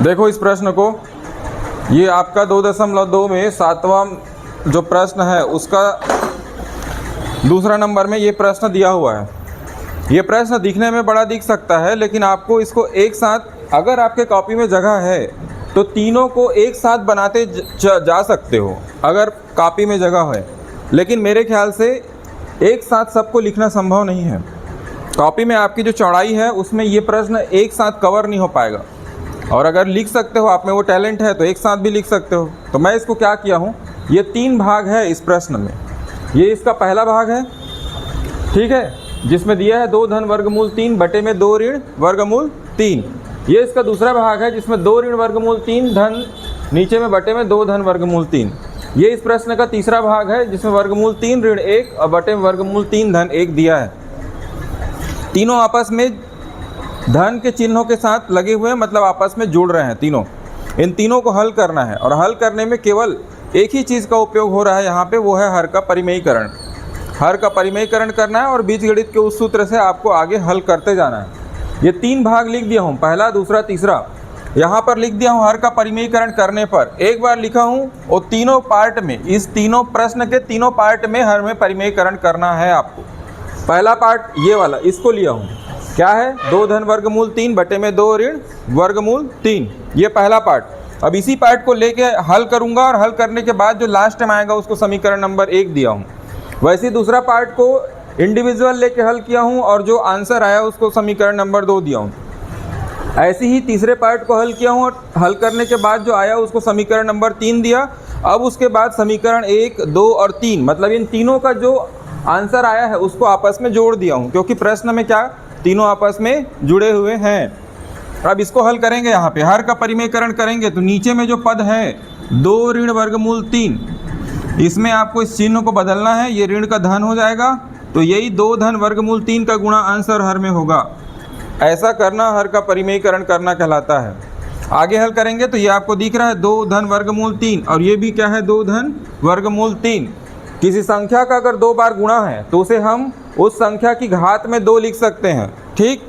देखो इस प्रश्न को, ये आपका 2.2 में 7वां जो प्रश्न है उसका दूसरा नंबर में ये प्रश्न दिया हुआ है। ये प्रश्न दिखने में बड़ा दिख सकता है, लेकिन आपको इसको एक साथ, अगर आपके कॉपी में जगह है तो तीनों को एक साथ बनाते जा सकते हो अगर कॉपी में जगह है, लेकिन मेरे ख्याल से एक साथ सबको लिखना संभव नहीं है। कॉपी में आपकी जो चौड़ाई है उसमें ये प्रश्न एक साथ कवर नहीं हो पाएगा, और अगर लिख सकते हो, आप में वो टैलेंट है तो एक साथ भी लिख सकते हो। तो मैं इसको क्या किया हूँ, ये 3 भाग है इस प्रश्न में। ये इसका पहला भाग है, ठीक है, जिसमें दिया है 2 धन वर्गमूल 3 बटे में 2 ऋण वर्गमूल 3। ये इसका दूसरा भाग है जिसमें 2 ऋण वर्गमूल 3 धन नीचे में बटे में 2 धन वर्गमूल 3। ये इस प्रश्न का तीसरा भाग है जिसमें वर्गमूल 3 ऋण 1 और बटे में वर्गमूल 3 धन 1 दिया है। तीनों आपस में धन के चिन्हों के साथ लगे हुए हैं, मतलब आपस में जुड़ रहे हैं तीनों। इन तीनों को हल करना है, और हल करने में केवल एक ही चीज़ का उपयोग हो रहा है यहाँ पे, वो है हर का परिमेयीकरण। हर का परिमेयीकरण करना है और बीजगणित के उस सूत्र से आपको आगे हल करते जाना है। ये 3 भाग लिख दिया हूँ, पहला, दूसरा, तीसरा। यहाँ पर लिख दिया हूँ हर का परिमेयीकरण करने पर। एक बार लिखा हूँ और तीनों पार्ट में, इस तीनों प्रश्न के तीनों पार्ट में हर में परिमेयीकरण करना है आपको। पहला पार्ट ये वाला, इसको लिया हूँ, क्या है, 2 धन वर्गमूल 3 बटे में 2 ऋण वर्गमूल 3। ये पहला पार्ट। अब इसी पार्ट को लेके हल करूँगा, और हल करने के बाद जो लास्ट में आएगा उसको समीकरण नंबर 1 दिया हूँ। वैसे दूसरा पार्ट को इंडिविजुअल लेके हल किया हूँ, और जो आंसर आया उसको समीकरण नंबर 2 दिया हूँ। ऐसे ही तीसरे पार्ट को हल किया हूँ, और हल करने के बाद जो आया उसको समीकरण नंबर 3 दिया। अब उसके बाद समीकरण 1, 2 और 3, मतलब इन तीनों का जो आंसर आया है उसको आपस में जोड़ दिया हूँ, क्योंकि प्रश्न में क्या, तीनों आपस में जुड़े हुए हैं। अब इसको हल करेंगे, यहाँ पे हर का परिमेयीकरण करेंगे तो नीचे में जो पद है 2 ऋण वर्गमूल 3, इसमें आपको इस चिन्ह को बदलना है, ये ऋण का धन हो जाएगा, तो यही 2 धन वर्गमूल 3 का गुणा आंसर हर में होगा। ऐसा करना हर का परिमेयीकरण करना कहलाता है। आगे हल करेंगे तो ये आपको दिख रहा है 2 धन वर्गमूल 3, और ये भी क्या है, 2 धन वर्गमूल 3। किसी संख्या का अगर 2 बार गुणा है तो उसे हम उस संख्या की घात में 2 लिख सकते हैं, ठीक।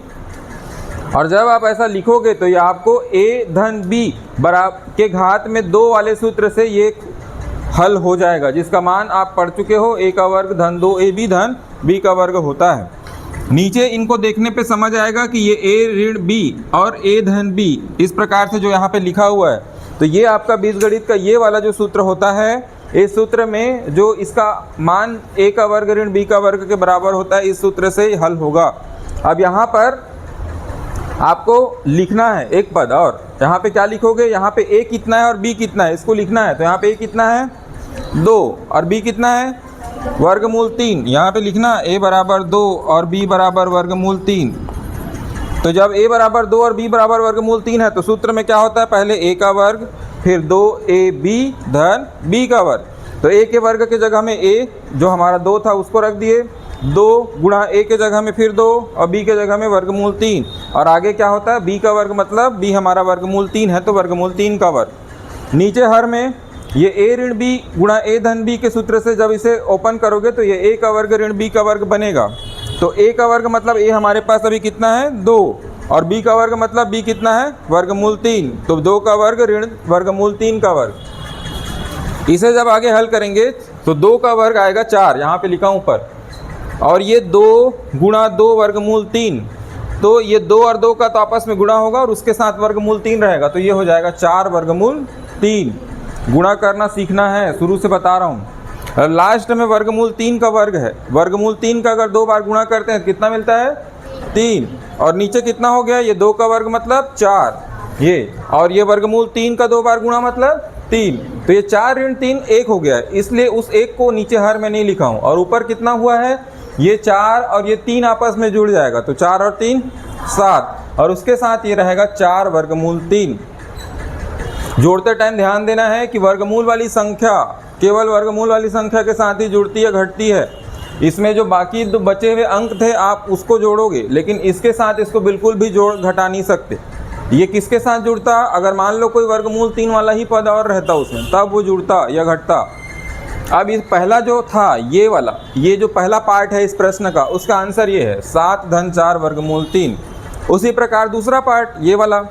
और जब आप ऐसा लिखोगे तो ये आपको a धन b बराबर के घात में 2 वाले सूत्र से ये हल हो जाएगा, जिसका मान आप पढ़ चुके हो, a का वर्ग धन 2ab धन b का वर्ग होता है। नीचे इनको देखने पे समझ आएगा कि ये a ऋण b और a धन b इस प्रकार से जो यहाँ पे लिखा हुआ है, तो ये आपका बीजगणित का ये वाला जो सूत्र होता है, इस सूत्र में जो इसका मान a का वर्ग ऋण b का वर्ग के बराबर होता है, इस सूत्र से हल होगा। अब यहाँ पर आपको लिखना है एक पद, और यहाँ पे क्या लिखोगे, यहाँ पे a कितना है और b कितना है, इसको लिखना है। तो यहाँ पे a कितना है, 2, और b कितना है, वर्गमूल 3। यहाँ पे लिखना a बराबर 2 और b बराबर वर्गमूल 3। तो जब a बराबर 2 और b बराबर वर्गमूल 3 है तो सूत्र में क्या होता है, पहले a का वर्ग, फिर 2ab धन b का वर्ग। तो a के वर्ग के जगह में a जो हमारा 2 था उसको रख दिए, 2 गुणा a के जगह में फिर 2 और b के जगह में वर्गमूल 3। और आगे क्या होता है, b का वर्ग, मतलब b हमारा वर्गमूल 3 है तो वर्गमूल 3 का वर्ग। नीचे हर में ये a ऋण b गुणा a धन b के सूत्र से जब इसे ओपन करोगे तो ये a का वर्ग ऋण b का वर्ग बनेगा। तो a का वर्ग मतलब a हमारे पास अभी कितना है, 2, और b का वर्ग मतलब b कितना है, वर्गमूल 3। तो 2 का वर्ग ऋण वर्गमूल 3 का वर्ग। इसे जब आगे हल करेंगे तो 2 का वर्ग आएगा 4, यहाँ पे लिखा हूँ ऊपर, और ये 2 गुणा 2 वर्गमूल 3, तो ये 2 और 2 का तो आपस में गुणा होगा और उसके साथ वर्गमूल 3 रहेगा, तो ये हो जाएगा 4 वर्गमूल 3। गुणा करना सीखना है, शुरू से बता रहा हूँ। लास्ट में वर्गमूल 3 का वर्ग है, वर्गमूल 3 का अगर 2 बार गुणा करते हैं कितना मिलता है, 3, और नीचे कितना हो गया, ये 2 का वर्ग मतलब 4, ये, और ये वर्गमूल 3 का 2 बार गुणा मतलब 3, तो ये 4 ऋण 3 1 हो गया है, इसलिए उस 1 को नीचे हर में नहीं लिखा हूँ। और ऊपर कितना हुआ है, ये 4 और ये 3 आपस में जुड़ जाएगा, तो 4 और 3 7, और उसके साथ ये रहेगा 4 वर्गमूल 3। जोड़ते टाइम ध्यान देना है कि वर्गमूल वाली संख्या केवल वर्गमूल वाली संख्या के साथ ही जुड़ती है, घटती है। इसमें जो बाकी दो बचे हुए अंक थे आप उसको जोड़ोगे, लेकिन इसके साथ इसको बिल्कुल भी जोड़ घटा नहीं सकते। ये किसके साथ जुड़ता, अगर मान लो कोई वर्गमूल 3 वाला ही पद और रहता उसमें, तब वो जुड़ता या घटता। अब इस पहला जो था ये वाला, ये जो पहला पार्ट है इस प्रश्न का, उसका आंसर ये है 7 धन 4 वर्गमूल 3। उसी प्रकार दूसरा पार्ट ये वाला,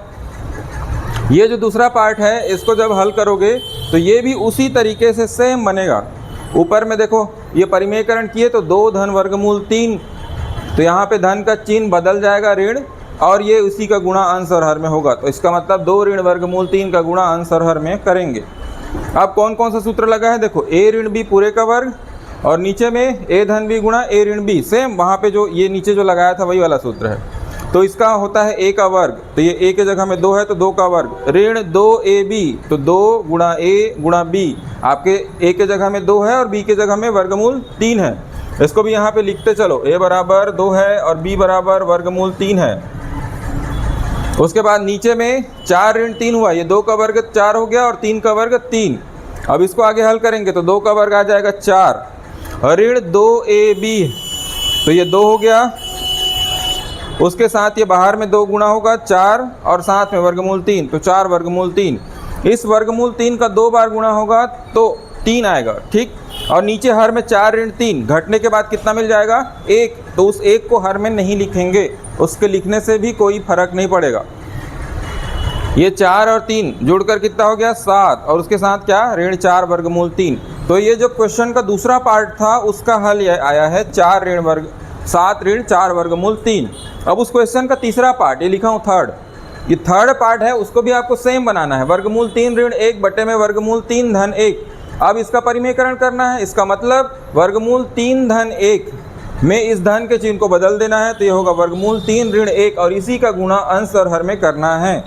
ये जो दूसरा पार्ट है इसको जब हल करोगे तो ये भी उसी तरीके से सेम बनेगा। ऊपर में देखो ये परिमेयकरण किए तो 2 धन वर्गमूल 3, तो यहाँ पे धन का चिन्ह बदल जाएगा ऋण, और ये उसी का गुणा अंश और हर में होगा। तो इसका मतलब 2 ऋण वर्गमूल 3 का गुणा अंश और हर में करेंगे। अब कौन कौन सा सूत्र लगा है देखो, a ऋण b पूरे का वर्ग, और नीचे में a धन b गुणा a ऋण b, सेम वहाँ पे जो ये नीचे जो लगाया था वही वाला सूत्र है। तो इसका होता है a का वर्ग, तो ये a के जगह में 2 है तो 2 का वर्ग, ऋण 2ab, तो 2 गुणा a गुणा b, आपके a के जगह में 2 है और b के जगह में वर्गमूल 3 है। इसको भी यहाँ पे लिखते चलो, a बराबर 2 है और b बराबर वर्गमूल 3 है। उसके बाद नीचे में 4 ऋण 3 हुआ, ये 2 का वर्ग 4 हो गया और 3 का वर्ग 3। अब इसको आगे हल करेंगे तो 2 का वर्ग आ जाएगा 4, और ऋण 2ab, तो ये 2 हो गया, उसके साथ ये बाहर में 2 गुणा होगा 4 और साथ में वर्गमूल 3, तो 4 वर्गमूल 3। इस वर्गमूल 3 का 2 बार गुणा होगा तो 3 आएगा, ठीक। और नीचे हर में 4 ऋण 3 घटने के बाद कितना मिल जाएगा 1, तो उस 1 को हर में नहीं लिखेंगे, उसके लिखने से भी कोई फर्क नहीं पड़ेगा। ये 4 और 3 जुड़कर कितना हो गया 7, और उसके साथ क्या ऋण 4 वर्गमूल 3। तो ये जो क्वेश्चन का दूसरा पार्ट था उसका हल ये आया है 7 ऋण 4 वर्गमूल 3। अब उस क्वेश्चन का तीसरा पार्ट ये लिखा हूँ थर्ड, ये थर्ड पार्ट है, उसको भी आपको सेम बनाना है। वर्गमूल 3 ऋण 1 बटे में वर्गमूल 3 धन 1। अब इसका परिमेयकरण करना है, इसका मतलब वर्गमूल 3 धन 1 में इस धन के चिन्ह को बदल देना है, तो ये होगा वर्गमूल 3 ऋण 1, और इसी का गुणा अंश और हर में करना है।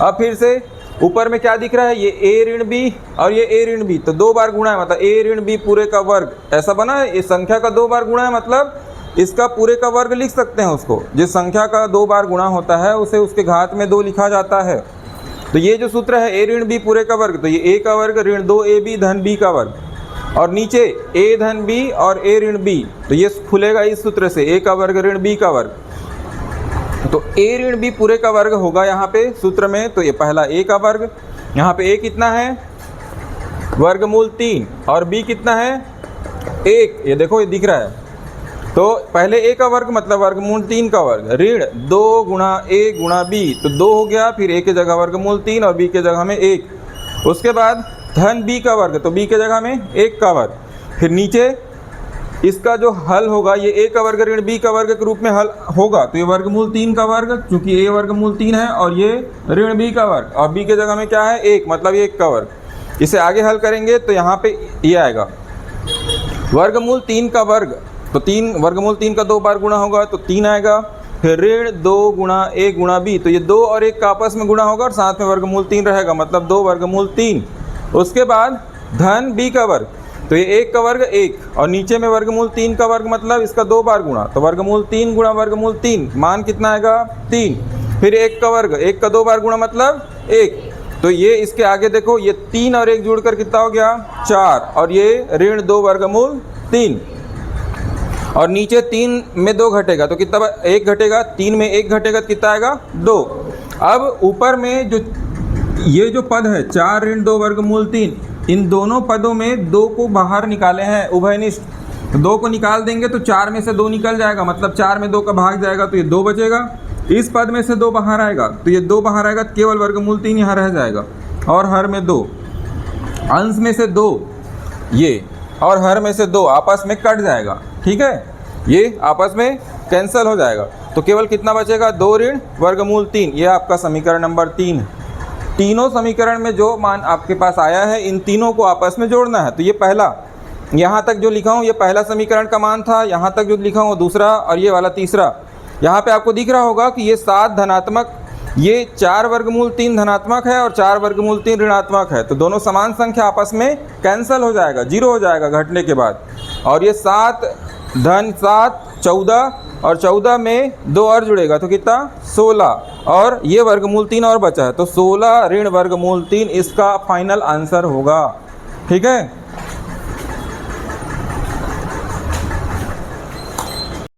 अब फिर से ऊपर में क्या दिख रहा है, ये a ऋण b और ये a ऋण b, तो 2 बार गुणा है, मतलब a ऋण b पूरे का वर्ग, ऐसा बना है। इस संख्या का 2 बार गुणा है, मतलब इसका पूरे का वर्ग लिख सकते हैं उसको। जिस संख्या का 2 बार गुणा होता है उसे उसके घात में 2 लिखा जाता है। तो ये जो सूत्र है a ऋण b पूरे का वर्ग, तो ये a का वर्ग ऋण 2ab धन b का वर्ग, और नीचे a धन b और a ऋण b, तो ये खुलेगा इस सूत्र से a का वर्ग ऋण b का वर्ग। तो a ऋण b पूरे का वर्ग होगा यहाँ पे सूत्र में, तो ये पहला a का वर्ग, यहाँ पे a कितना है वर्गमूल 3 और b कितना है 1, ये देखो ये दिख रहा है। तो पहले a का वर्ग मतलब वर्गमूल 3 का वर्ग, ऋण 2 गुणा a गुणा b, तो 2 हो गया, फिर a के जगह वर्गमूल 3 और b के जगह में 1। उसके बाद धन b का वर्ग, तो b के जगह में 1 का वर्ग। फिर नीचे इसका जो हल होगा ये a का वर्ग ऋण b का वर्ग के रूप में हल होगा, तो ये वर्गमूल 3 का वर्ग, क्योंकि a वर्गमूल 3 है और ये ऋण b का वर्ग, और b के जगह में क्या है 1, मतलब ये 1 का वर्ग। इसे आगे हल करेंगे तो यहाँ पे ये आएगा वर्गमूल 3 का वर्ग, तो 3 वर्गमूल 3 का 2 बार गुणा होगा तो 3 आएगा। फिर ऋण 2 गुणा a गुणा b, तो ये 2 और 1 का आपस में गुणा होगा और साथ में वर्गमूल 3 रहेगा, मतलब 2 वर्गमूल 3। उसके बाद धन b का वर्ग, तो ये 1 का वर्ग 1, और नीचे में वर्गमूल 3 का वर्ग, मतलब इसका 2 बार गुणा, तो वर्गमूल 3 गुणा वर्गमूल 3, मान कितना आएगा 3। फिर 1 का वर्ग, 1 का 2 बार गुणा मतलब 1, तो ये इसके आगे देखो ये 3 और 1 जुड़कर कितना हो गया 4, और ये ऋण 2 वर्गमूल 3, और नीचे 3 में 2 घटेगा तो कितना 1 घटेगा, 3 में 1 घटेगा तो कितना आएगा 2। अब ऊपर में जो ये जो पद है 4 ऋण 2 वर्गमूल 3, इन दोनों पदों में 2 को बाहर निकाले हैं उभयनिष्ठ, तो 2 को निकाल देंगे तो 4 में से 2 निकल जाएगा, मतलब 4 में 2 का भाग जाएगा तो ये 2 बचेगा। इस पद में से 2 बाहर आएगा तो ये 2 बाहर आएगा, केवल वर्गमूल 3 यहाँ रह जाएगा, और हर में 2, अंश में से 2 ये, और हर में से 2 आपस में कट जाएगा, ठीक है, ये आपस में कैंसिल हो जाएगा। तो केवल कितना बचेगा 2 ऋण वर्गमूल 3, ये आपका समीकरण नंबर 3 है। तीनों समीकरण में जो मान आपके पास आया है इन तीनों को आपस में जोड़ना है। तो ये पहला, यहाँ तक जो लिखा हूँ ये पहला समीकरण का मान था, यहाँ तक जो लिखा हूँ दूसरा, और ये वाला तीसरा। यहाँ पे आपको दिख रहा होगा कि ये 7 धनात्मक, ये 4 वर्गमूल 3 धनात्मक है और 4 वर्गमूल 3 ऋणात्मक है, तो दोनों समान संख्या आपस में कैंसिल हो जाएगा, 0 हो जाएगा घटने के बाद। और ये 7 धन 7 14, और 14 में 2 और जुड़ेगा तो कितना 16, और ये वर्गमूल 3 और बचा है, तो 16 ऋण वर्गमूल 3 इसका फाइनल आंसर होगा, ठीक है।